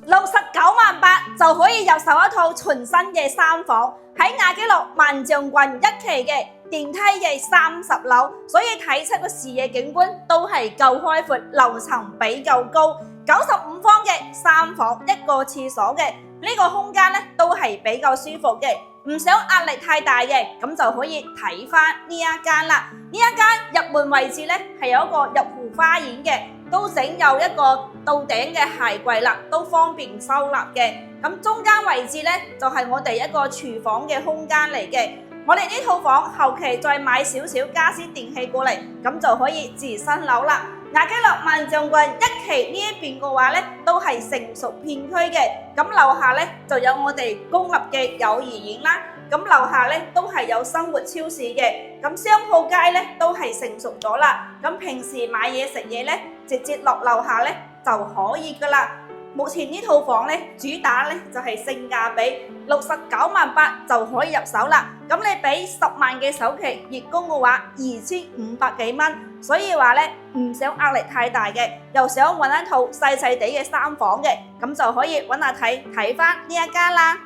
698000就可以入手一套全新嘅3房，喺亞皆老萬象郡1期嘅電梯嘅30樓，所以睇出個視野景觀都係夠開闊，樓層比較高，95方嘅3房1個廁所嘅呢個空間咧都係比較舒服嘅，唔想壓力太大嘅，咁就可以睇翻呢一間啦。呢一間入門位置咧係有一個入戶花園嘅，都整有一個到頂嘅鞋櫃啦，都方便收納嘅。咁中間位置咧就係我哋一個廚房嘅空間嚟嘅。我哋呢套房後期再買少少家私電器過嚟，咁就可以自新樓啦。亞皆老萬象郡1期呢一邊嘅話咧，都係成熟片區嘅。咁樓下咧就有我哋公立嘅幼兒園啦。咁樓下咧都係有生活超市嘅。咁商鋪街咧都係成熟咗啦。咁平時買嘢食嘢咧，直接落樓下咧就可以噶啦。目前呢套房咧主打咧就係性價比，698000就可以入手啦。咁你俾10萬嘅首期，月供嘅話2500幾蚊，所以話咧唔想壓力太大嘅，又想揾一套細細地嘅3房嘅，咁就可以揾下睇翻呢一間啦。